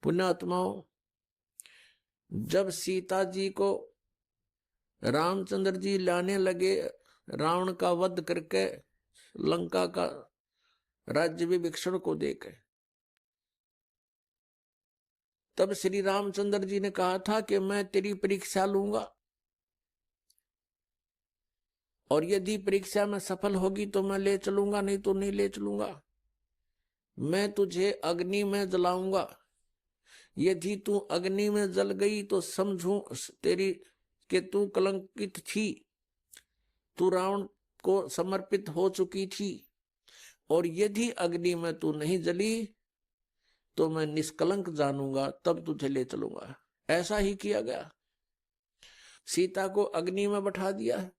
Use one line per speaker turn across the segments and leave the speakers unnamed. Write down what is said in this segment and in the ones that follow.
पुण्यात्माओं, जब सीता जी को रामचंद्र जी लाने लगे, रावण का वध करके लंका का राज्य विभीषण को देकर, तब श्री रामचंद्र जी ने कहा था कि मैं तेरी परीक्षा लूंगा और यदि परीक्षा में सफल होगी तो मैं ले चलूंगा, नहीं तो नहीं ले चलूंगा। मैं तुझे अग्नि में जलाऊंगा, यदि तू अग्नि में जल गई तो समझूं तेरी कि तू कलंकित थी, तू रावण को समर्पित हो चुकी थी, और यदि अग्नि में तू नहीं जली तो मैं निष्कलंक जानूंगा, तब तुझे ले चलूंगा। ऐसा ही किया गया, सीता को अग्नि में बैठा दिया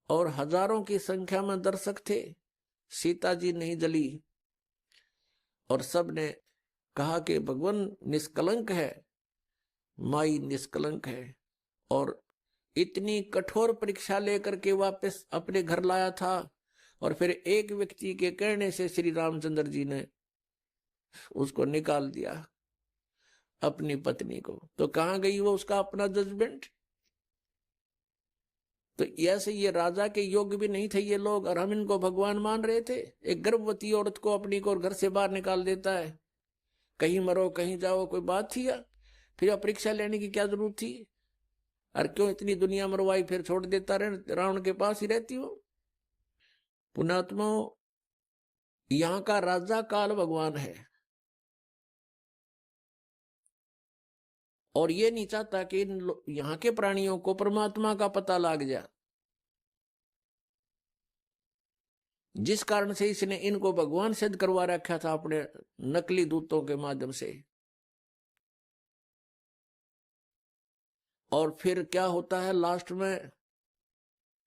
और हजारों की संख्या में दर्शक थे, सीता जी नहीं जली और सब ने कहा कि भगवान निष्कलंक है, माई निष्कलंक है। और इतनी कठोर परीक्षा लेकर के वापस अपने घर लाया था, और फिर एक व्यक्ति के कहने से श्री रामचंद्र जी ने उसको निकाल दिया, अपनी पत्नी को। तो कहां गई वो उसका अपना जजमेंट? तो ऐसे ये राजा के योग्य भी नहीं थे ये लोग, और हम इनको भगवान मान रहे थे। एक गर्भवती औरत को अपनी को घर से बाहर निकाल देता है, कहीं मरो कहीं जाओ, कोई बात थी? या फिर परीक्षा लेने की क्या जरूरत थी? और क्यों इतनी दुनिया मरवाई, फिर छोड़ देता रहे, रावण के पास ही रहती हो। पुण्यात्माओं, यहाँ का राजा काल भगवान है, और ये नहीं चाहता कि यहाँ के प्राणियों को परमात्मा का पता लग जाए, जिस कारण से इसने इनको भगवान सिद्ध करवा रखा था अपने नकली दूतों के माध्यम से। और फिर क्या होता है लास्ट में,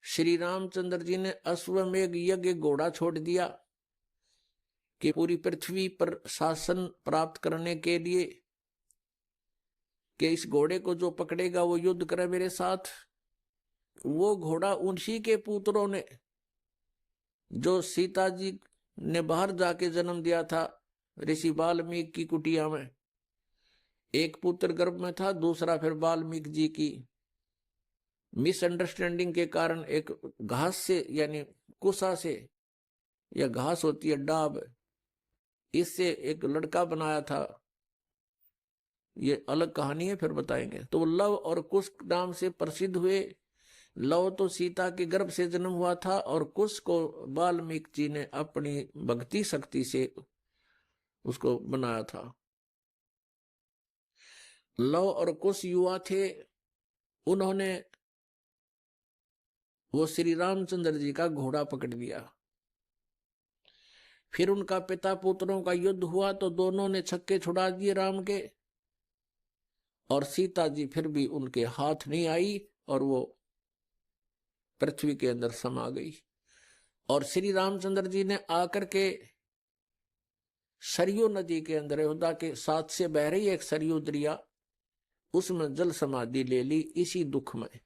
श्री रामचंद्र जी ने अश्वमेघ यज्ञ घोड़ा छोड़ दिया कि पूरी पृथ्वी पर शासन प्राप्त करने के लिए कि इस घोड़े को जो पकड़ेगा वो युद्ध करे मेरे साथ। वो घोड़ा उन्हीं के पुत्रों ने, जो सीता जी ने बाहर जाके जन्म दिया था ऋषि वाल्मीकि की कुटिया में, एक पुत्र गर्भ में था, दूसरा फिर वाल्मीकि जी की मिसअंडरस्टैंडिंग के कारण एक घास से, यानी कुसा से, या घास होती है डाब, इससे एक लड़का बनाया था। ये अलग कहानी है, फिर बताएंगे। तो लव और कुश नाम से प्रसिद्ध हुए। लव तो सीता के गर्भ से जन्म हुआ था, और कुश को वाल्मीकि जी ने अपनी भक्ति शक्ति से उसको बनाया था। लव और कुश युवा थे, उन्होंने वो श्री रामचंद्र जी का घोड़ा पकड़ लिया। फिर उनका पिता पुत्रों का युद्ध हुआ तो दोनों ने छक्के छुड़ा दिए राम के, और सीता जी फिर भी उनके हाथ नहीं आई और वो पृथ्वी के अंदर समा गई। और श्री रामचंद्र जी ने आकर के सरयू नदी के अंदर, अयोध्या के साथ से बह रही एक सरयू दरिया, उसमें जल समाधि ले ली इसी दुख में।